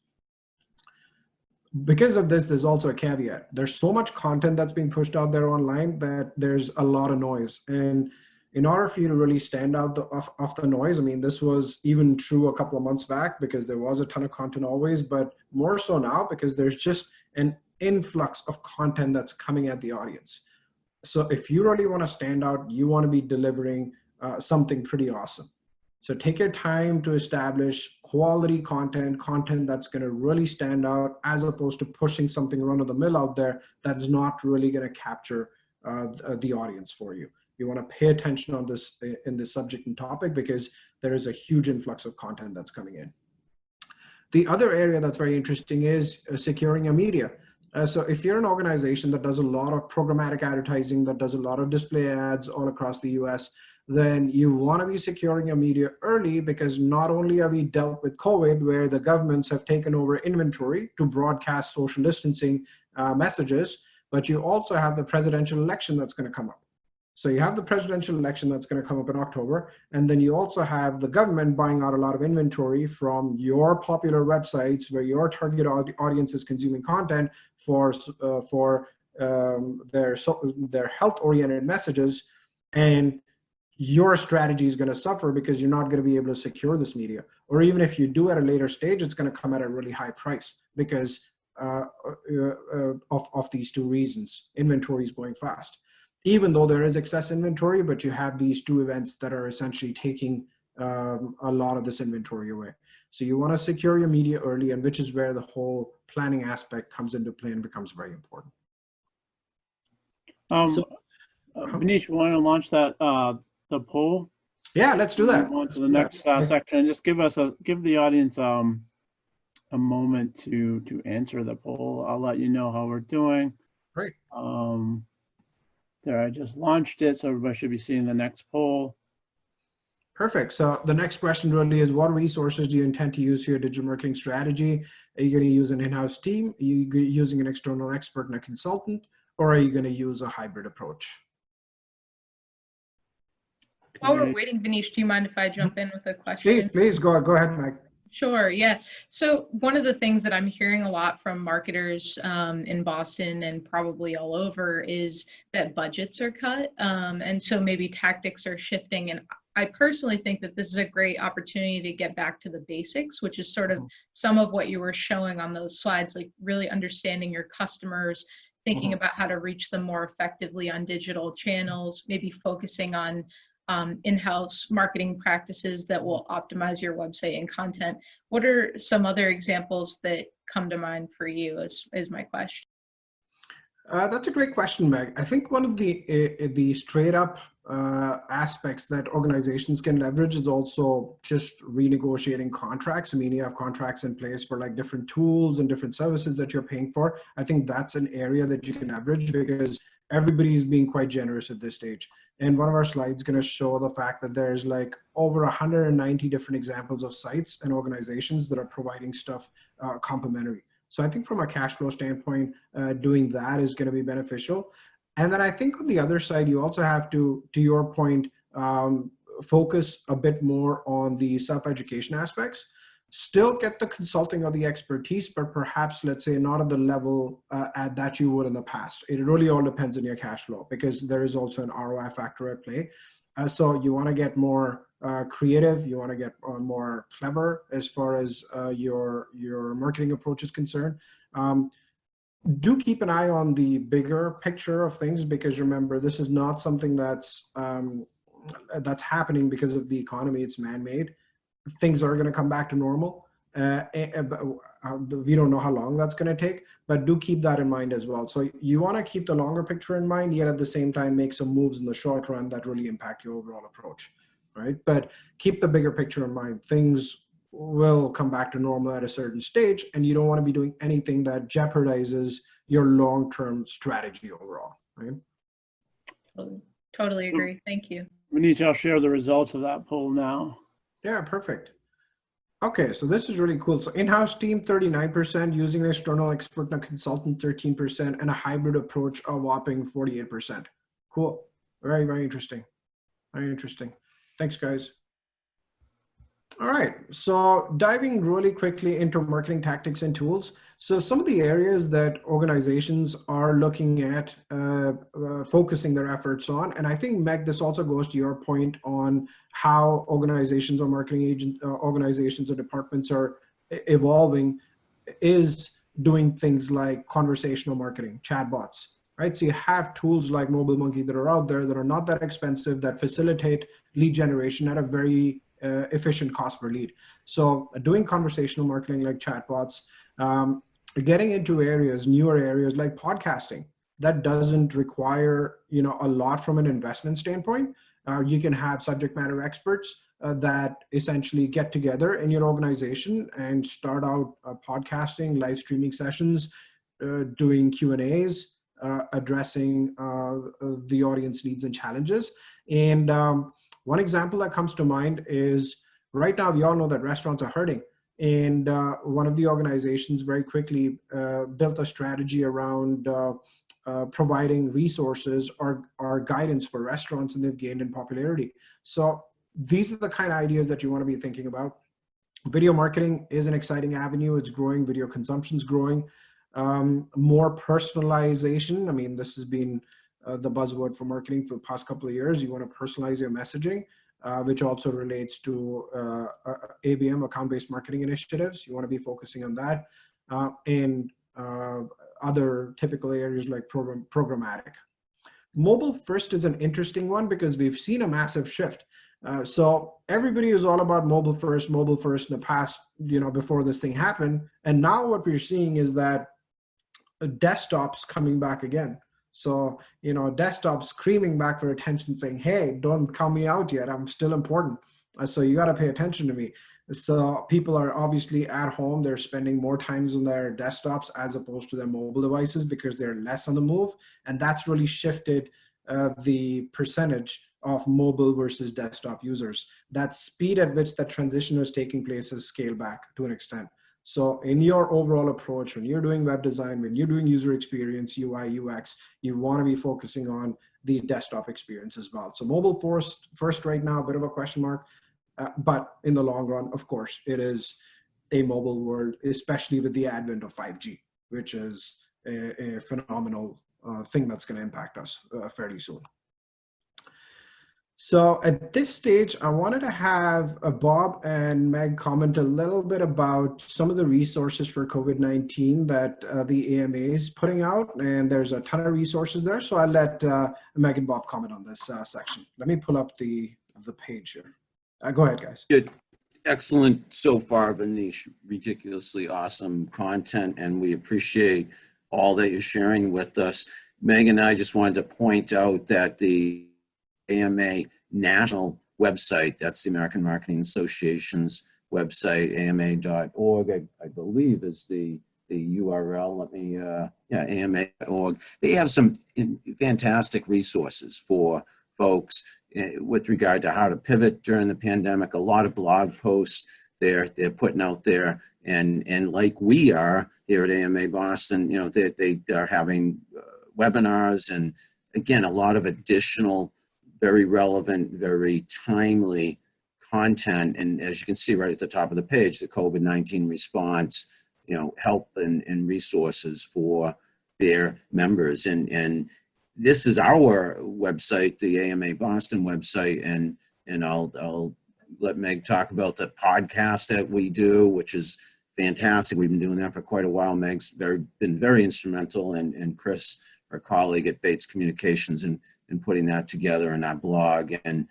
Because of this, there's also a caveat. There's so much content that's being pushed out there online that there's a lot of noise. And in order for you to really stand out off the noise, I mean, this was even true a couple of months back because there was a ton of content always, but more so now because there's just an influx of content that's coming at the audience. So if you really want to stand out, you want to be delivering something pretty awesome. So take your time to establish quality content that's going to really stand out, as opposed to pushing something run of the mill out there that's not really going to capture the audience for you. You want to pay attention on this in this subject and topic because there is a huge influx of content that's coming in. The other area that's very interesting is securing your media. So if you're an organization that does a lot of programmatic advertising, that does a lot of display ads all across the US, then you want to be securing your media early, because not only have we dealt with COVID, where the governments have taken over inventory to broadcast social distancing messages, but you also have the presidential election that's going to come up. So you have the presidential election that's going to come up in October, and then you also have the government buying out a lot of inventory from your popular websites where your target audience is consuming content for their health-oriented messages, and your strategy is going to suffer because you're not going to be able to secure this media. Or even if you do at a later stage, it's going to come at a really high price because of these two reasons. Inventory is going fast. Even though there is excess inventory, but you have these two events that are essentially taking a lot of this inventory away. So you want to secure your media early, and which is where the whole planning aspect comes into play and becomes very important. Manish, you want to launch that the poll? Yeah, let's do that. On to the next section, and just give the audience a moment to answer the poll. I'll let you know how we're doing. Great. There, I just launched it, so everybody should be seeing the next poll. Perfect. So the next question really is, what resources do you intend to use for your digital marketing strategy? Are you going to use an in-house team? Are you using an external expert and a consultant? Or are you going to use a hybrid approach? While we're waiting, Manish, do you mind if I jump in with a question? Please go ahead, Mike. Sure, yeah. So one of the things that I'm hearing a lot from marketers in Boston and probably all over is that budgets are cut. And so maybe tactics are shifting. And I personally think that this is a great opportunity to get back to the basics, which is sort of some of what you were showing on those slides, like really understanding your customers, thinking about how to reach them more effectively on digital channels, maybe focusing on in-house marketing practices that will optimize your website and content. What are some other examples that come to mind for you is my question? That's a great question, Meg. I think one of the straight up aspects that organizations can leverage is also just renegotiating contracts. I mean, you have contracts in place for like different tools and different services that you're paying for. I think that's an area that you can leverage because everybody's being quite generous at this stage. And one of our slides is going to show the fact that there's like over 190 different examples of sites and organizations that are providing stuff complimentary. So I think from a cash flow standpoint, doing that is going to be beneficial. And then I think on the other side, you also have to your point, focus a bit more on the self-education aspects. Still get the consulting or the expertise, but perhaps, let's say, not at the level that you would in the past. It really all depends on your cash flow because there is also an ROI factor at play. So you want to get more creative, you want to get more clever as far as your marketing approach is concerned. Do keep an eye on the bigger picture of things because remember, this is not something that's happening because of the economy. It's man-made. Things are going to come back to normal. We don't know how long that's going to take, but do keep that in mind as well. So you want to keep the longer picture in mind, yet at the same time make some moves in the short run that really impact your overall approach, right? But keep the bigger picture in mind. Things will come back to normal at a certain stage, and you don't want to be doing anything that jeopardizes your long-term strategy overall, right? Totally agree. Thank you. Manish, I'll share the results of that poll now. Yeah, perfect. Okay, so this is really cool. So in-house team, 39%, using an external expert and a consultant, 13%, and a hybrid approach, a whopping 48%. Cool. Very, very interesting. Very interesting. Thanks, guys. All right, so diving really quickly into marketing tactics and tools. So some of the areas that organizations are looking at focusing their efforts on, and I think, Meg, this also goes to your point on how organizations or marketing organizations or departments are evolving, is doing things like conversational marketing, chatbots, right? So you have tools like Mobile Monkey that are out there that are not that expensive, that facilitate lead generation at a very efficient cost per lead. So doing conversational marketing like chatbots, getting into areas, newer areas like podcasting. that doesn't require, a lot from an investment standpoint. You can have subject matter experts that essentially get together in your organization and start out podcasting, live streaming sessions, doing Q&As, addressing the audience needs and challenges. And one example that comes to mind is, right now we all know that restaurants are hurting. And one of the organizations very quickly built a strategy around providing resources or guidance for restaurants, and they've gained in popularity. So these are the kind of ideas that you want to be thinking about. Video marketing is an exciting avenue. It's growing. Video consumption's growing. More personalization. I mean, this has been the buzzword for marketing for the past couple of years. You want to personalize your messaging, which also relates to ABM, account-based marketing initiatives. You want to be focusing on that. And other typical areas like programmatic. Mobile first is an interesting one because we've seen a massive shift. So everybody was all about mobile first in the past, before this thing happened. And now what we're seeing is that desktops coming back again. So, desktops screaming back for attention, saying, hey, don't call me out yet. I'm still important. So you got to pay attention to me. So people are obviously at home. They're spending more times on their desktops as opposed to their mobile devices because they're less on the move. And that's really shifted the percentage of mobile versus desktop users. That speed at which that transition is taking place has scaled back to an extent. So in your overall approach, when you're doing web design, when you're doing user experience, UI, UX, you want to be focusing on the desktop experience as well. So mobile first right now, a bit of a question mark. But in the long run, of course, it is a mobile world, especially with the advent of 5G, which is a phenomenal thing that's going to impact us fairly soon. So at this stage, I wanted to have Bob and Meg comment a little bit about some of the resources for COVID-19 that the AMA is putting out. And there's a ton of resources there. So I'll let Meg and Bob comment on this section. Let me pull up the page here. Go ahead, guys. Good. Excellent so far, Vanish. Ridiculously awesome content, and we appreciate all that you're sharing with us. Meg and I just wanted to point out that the AMA national website, that's the American Marketing Association's website, ama.org, I believe is the URL. Let me, ama.org. They have some fantastic resources for folks with regard to how to pivot during the pandemic. A lot of blog posts they're putting out there, and like we are here at AMA Boston, they are having webinars, and again, a lot of additional, very relevant, very timely content. And as you can see right at the top of the page, the COVID-19 response, help and resources for their members. And this is our website, the AMA Boston website, and I'll let Meg talk about the podcast that we do, which is fantastic. We've been doing that for quite a while. Meg's been very instrumental, and Chris, our colleague at Bates Communications, in putting that together in our blog. And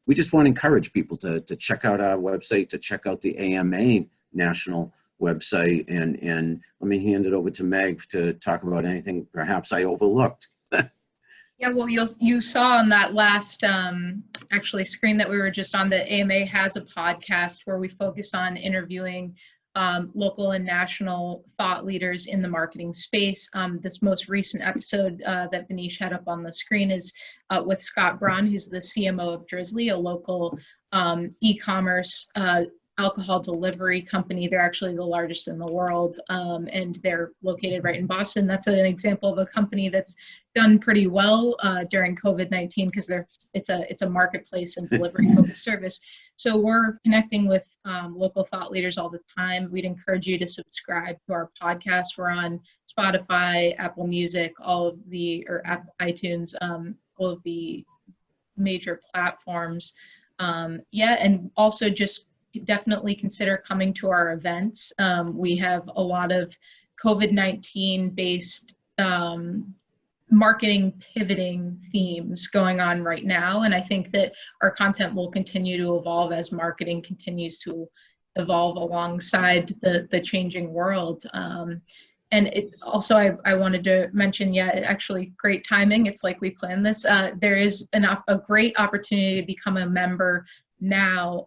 we just want to encourage people to check out our website, to check out the AMA national website. And let me hand it over to Meg to talk about anything perhaps I overlooked. Yeah, well, you saw on that last actually screen that we were just on, that AMA has a podcast where we focus on interviewing local and national thought leaders in the marketing space. This most recent episode that Vanish had up on the screen is with Scott Braun, who's the CMO of Drizzly, a local e-commerce alcohol delivery company. They're actually the largest in the world, and they're located right in Boston. That's an example of a company that's done pretty well during COVID-19 because it's a marketplace and delivery focused service. So we're connecting with local thought leaders all the time. We'd encourage you to subscribe to our podcast. We're on Spotify, Apple Music, iTunes, all of the major platforms. And also just definitely consider coming to our events. We have a lot of COVID-19 based marketing pivoting themes going on right now. And I think that our content will continue to evolve as marketing continues to evolve alongside the changing world. And it also, I wanted to mention, yeah, actually great timing. It's like we planned this. There is a great opportunity to become a member now.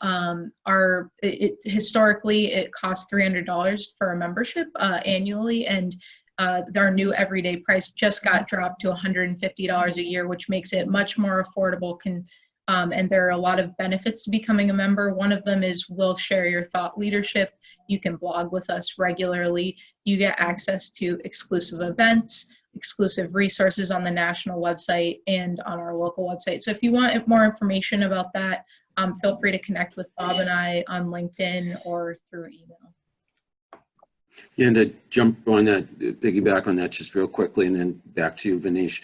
Historically, it costs $300 for a membership annually, and our new everyday price just got dropped to $150 a year, which makes it much more affordable. And there are a lot of benefits to becoming a member. One of them is we'll share your thought leadership. You can blog with us regularly. You get access to exclusive events, exclusive resources on the national website and on our local website. So if you want more information about that, feel free to connect with Bob and I on LinkedIn or through email. Yeah, and to jump on that, piggyback on that just real quickly, and then back to you, Vanish.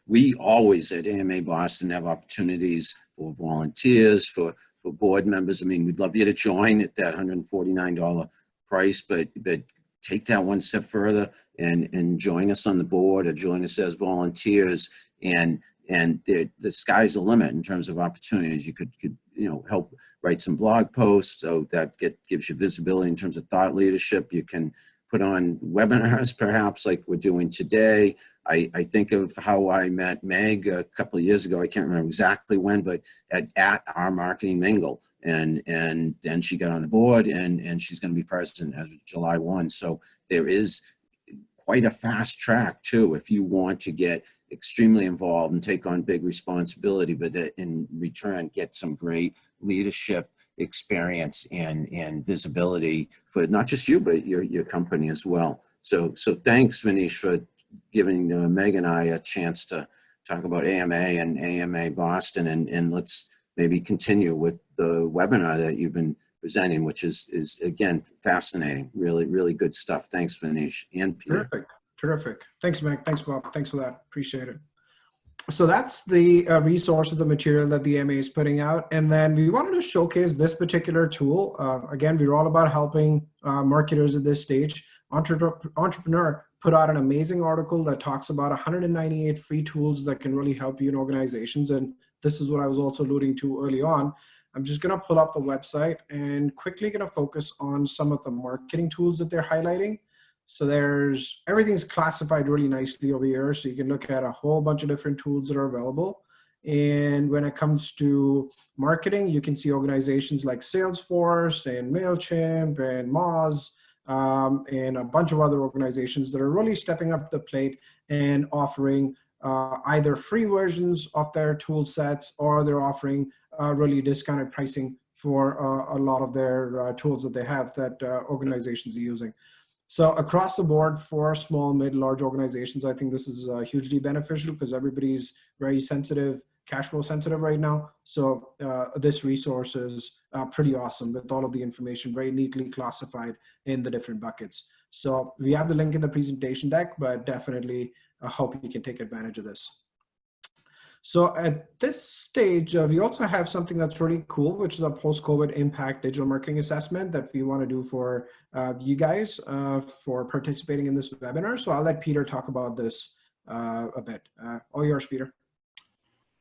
We always at AMA Boston have opportunities for volunteers, for board members. I mean, we'd love you to join at that $149 price, but take that one step further and join us on the board or join us as volunteers. And the sky's the limit in terms of opportunities. You could help write some blog posts, so that gives you visibility in terms of thought leadership. You can put on webinars, perhaps like we're doing today. I think of how I met Meg a couple of years ago. I can't remember exactly when, but at our marketing mingle, and then she got on the board, and she's going to be president as of July 1. So there is quite a fast track too if you want to get extremely involved and take on big responsibility, but in return get some great leadership experience and visibility for not just you, but your company as well. So thanks, Vanish, for giving Meg and I a chance to talk about AMA and AMA Boston, and let's maybe continue with the webinar that you've been presenting, which is again fascinating. Really good stuff. Thanks, Vanish and Peter. Terrific. Thanks, Meg. Thanks, Bob. Thanks for that. Appreciate it. So that's the resources and material that the AMA is putting out. And then we wanted to showcase this particular tool. Again, we're all about helping marketers at this stage. Entrepreneur put out an amazing article that talks about 198 free tools that can really help you in organizations. And this is what I was also alluding to early on. I'm just going to pull up the website and quickly going to focus on some of the marketing tools that they're highlighting. So everything's classified really nicely over here. So you can look at a whole bunch of different tools that are available. And when it comes to marketing, you can see organizations like Salesforce and MailChimp and Moz and a bunch of other organizations that are really stepping up the plate and offering either free versions of their tool sets, or they're offering really discounted pricing for a lot of their tools that they have that organizations are using. So across the board for small, mid, large organizations, I think this is hugely beneficial because everybody's very sensitive, cash flow sensitive right now. So this resource is pretty awesome with all of the information very neatly classified in the different buckets. So we have the link in the presentation deck, but definitely I hope you can take advantage of this. So at this stage, we also have something that's really cool, which is a post-COVID impact digital marketing assessment that we want to do for you guys for participating in this webinar. So I'll let Peter talk about this a bit. All yours, Peter.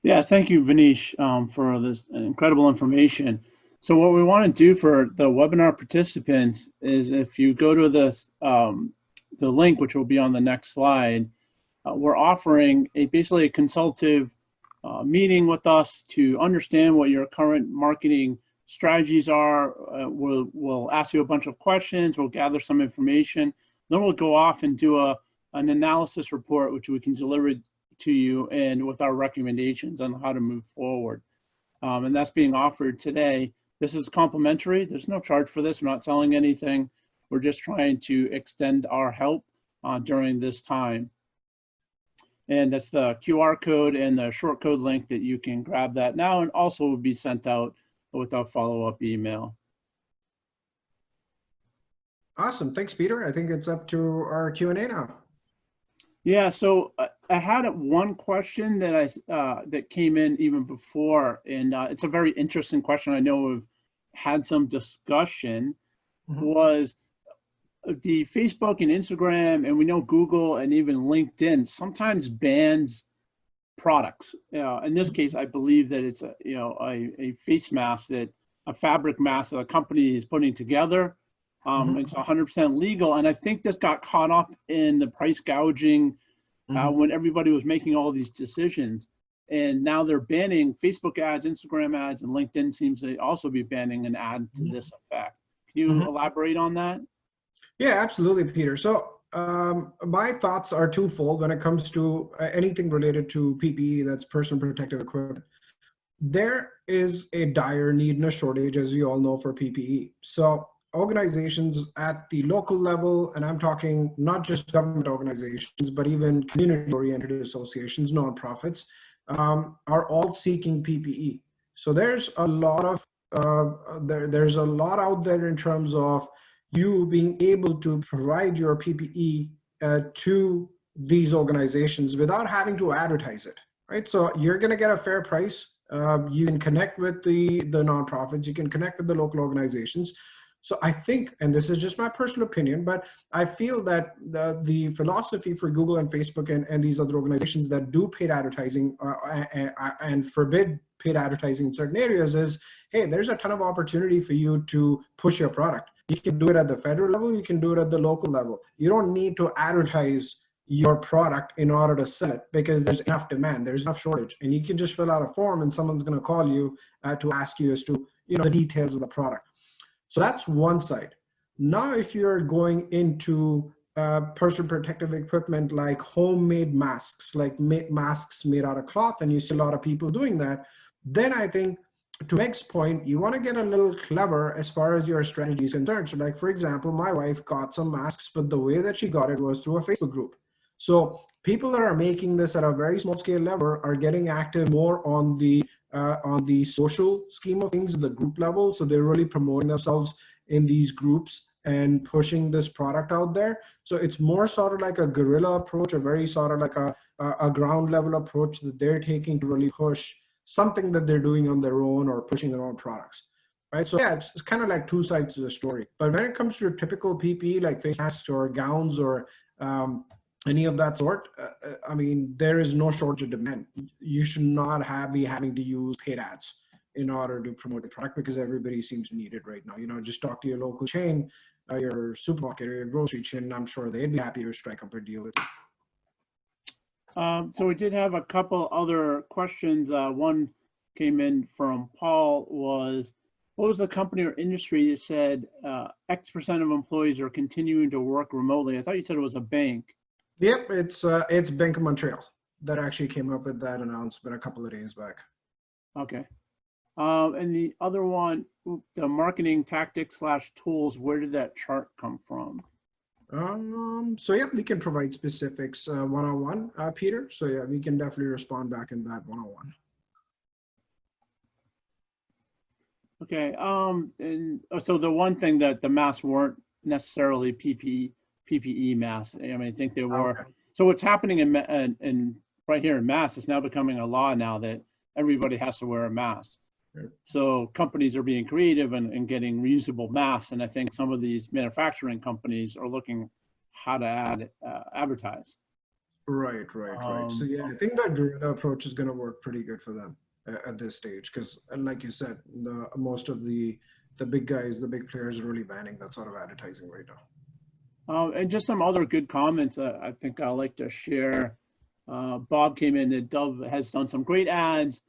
Yes, thank you, Vanish, for this incredible information. So what we want to do for the webinar participants is, if you go to this, the link, which will be on the next slide, we're offering basically a consultative meeting with us to understand what your current marketing strategies are. We'll ask you a bunch of questions, we'll gather some information, then we'll go off and do an analysis report, which we can deliver to you, and with our recommendations on how to move forward. And that's being offered today. This is complimentary. There's no charge for this. We're not selling anything. We're just trying to extend our help during this time. And that's the QR code and the short code link that you can grab that now, and also will be sent out with a follow-up email. Awesome. Thanks, Peter. I think it's up to our Q&A now. Yeah, so I had one question that that came in even before, and it's a very interesting question. I know we've had some discussion. Was the Facebook and Instagram, and we know Google and even LinkedIn sometimes bans products. In this case, I believe that it's a face mask, that a fabric mask that a company is putting together, It's 100% legal. And I think this got caught up in the price gouging when everybody was making all these decisions. And now they're banning Facebook ads, Instagram ads, and LinkedIn seems to also be banning an ad to this effect. Can you elaborate on that? Yeah, absolutely, Peter. So my thoughts are twofold when it comes to anything related to PPE, that's personal protective equipment. There is a dire need and a shortage, as we all know, for PPE. So organizations at the local level, and I'm talking not just government organizations, but even community-oriented associations, nonprofits, are all seeking PPE. So there's a lot of there's a lot out there in terms of you being able to provide your PPE to these organizations without having to advertise it, right? So you're going to get a fair price. You can connect with the nonprofits, you can connect with the local organizations. So I think, and this is just my personal opinion, but I feel that the philosophy for Google and Facebook and these other organizations that do paid advertising and forbid paid advertising in certain areas is, hey, there's a ton of opportunity for you to push your product. You can do it at the federal level, you can do it at the local level. You don't need to advertise your product in order to sell it because there's enough demand, there's enough shortage, and you can just fill out a form and someone's going to call you to ask you as to, you know, the details of the product. So that's one side. Now, if you're going into personal protective equipment like homemade masks, like masks made out of cloth, and you see a lot of people doing that, then I think, to Meg's point, you want to get a little clever as far as your strategy is concerned. So like, for example, my wife got some masks, but the way that she got it was through a Facebook group. So people that are making this at a very small scale level are getting active more on the social scheme of things, the group level. So they're really promoting themselves in these groups and pushing this product out there. So it's more sort of like a guerrilla approach, a very sort of like a ground level approach that they're taking to really push something that they're doing on their own or pushing their own products, right? So yeah, it's kind of like two sides to the story. But when it comes to typical PPE like face masks or gowns or any of that sort, I mean, there is no shortage of demand. You should not be having to use paid ads in order to promote the product because everybody seems to need it right now. You know, just talk to your local chain, your supermarket or your grocery chain. I'm sure they'd be happy to strike up a deal with you. So we did have a couple other questions. One came in from Paul was, what was the company or industry that said X% of employees are continuing to work remotely? I thought you said it was a bank. Yep, it's Bank of Montreal that actually came up with that announcement a couple of days back. Okay. And the other one, the marketing tactics / tools, where did that chart come from? So yeah, we can provide specifics one-on-one, Peter. So yeah, we can definitely respond back in that one-on-one. Okay. And so the one thing that the masks weren't necessarily PPE masks. I mean, I think they were. Okay. So what's happening in right here in Mass, it's now becoming a law now that everybody has to wear a mask. Sure. So companies are being creative and getting reusable masks. And I think some of these manufacturing companies are looking how to advertise. Right. So yeah, I think that guerrilla approach is going to work pretty good for them at this stage. Because like you said, most of the big guys, the big players are really banning that sort of advertising right now. And just some other good comments I think I'd like to share. Bob came in that Dove has done some great ads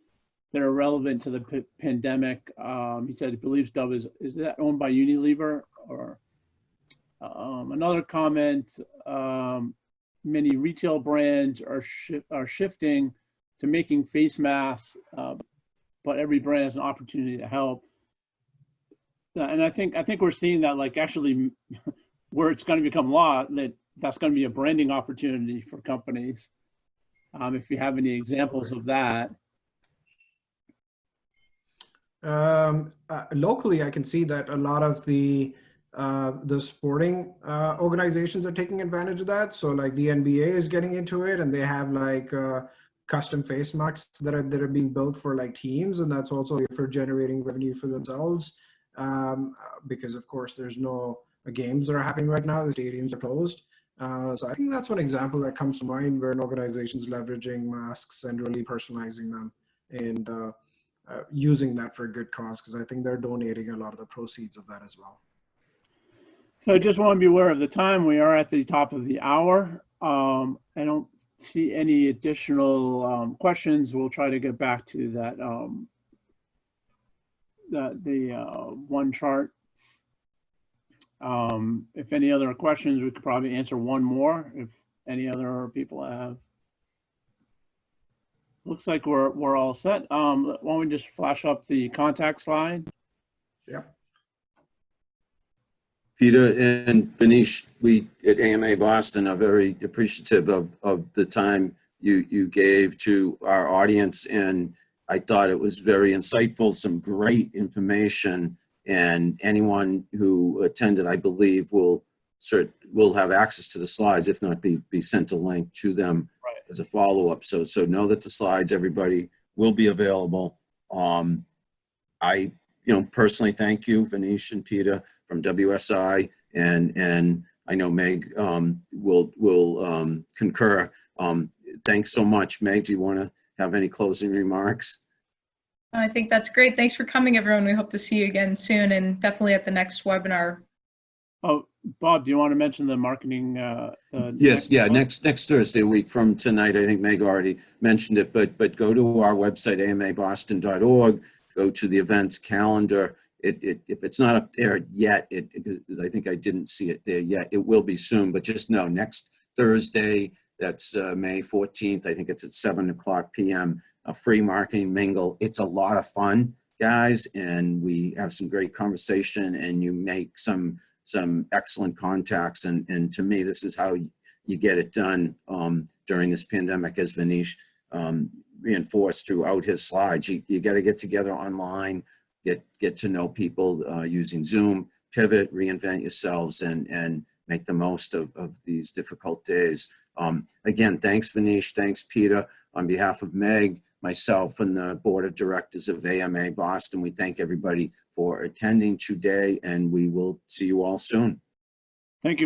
that are relevant to the pandemic. He said he believes Dove is that owned by Unilever? Or another comment, many retail brands are shifting to making face masks, but every brand has an opportunity to help. And I think we're seeing that, like, actually where it's going to become law, that's going to be a branding opportunity for companies. If you have any examples of that. Locally, I can see that a lot of the sporting organizations are taking advantage of that. So like the NBA is getting into it, and they have like custom face masks that are being built for like teams, and that's also for generating revenue for themselves. Because of course there's no games that are happening right now. The stadiums are closed. So I think that's one example that comes to mind where an organization is leveraging masks and really personalizing them and using that for a good cause, because I think they're donating a lot of the proceeds of that as well. So I just want to be aware of the time. We are at the top of the hour. I don't see any additional questions. We'll try to get back to that one chart. If any other questions, we could probably answer one more if any other people have. Looks like we're all set. Why don't we just flash up the contact slide? Yeah. Peter and Vanish, we at AMA Boston are very appreciative of the time you gave to our audience, and I thought it was very insightful, some great information, and anyone who attended, I believe, will have access to the slides, if not be sent a link to them as a follow-up. So know that the slides, everybody, will be available. I personally thank you, Vanish and Peter from WSI, and I know Meg will concur. Thanks so much. Meg, do you want to have any closing remarks? I think that's great. Thanks for coming, everyone. We hope to see you again soon, and definitely at the next webinar. Oh, Bob, do you want to mention the marketing? Yes, next Thursday, a week from tonight. I think Meg already mentioned it, but go to our website, amaboston.org, go to the events calendar. If it's not up there yet, I think I didn't see it there yet. It will be soon, but just know next Thursday, that's May 14th. I think it's at 7:00 p.m. A free marketing mingle. It's a lot of fun, guys, and we have some great conversation, and you make some excellent contacts. And to me, this is how you get it done during this pandemic, as Vanish reinforced throughout his slides. You got to get together online, get to know people using Zoom, pivot, reinvent yourselves, and make the most of these difficult days. Again, thanks, Vanish. Thanks, Peter. On behalf of Meg, myself, and the board of directors of AMA Boston, we thank everybody for attending today, and we will see you all soon. Thank you.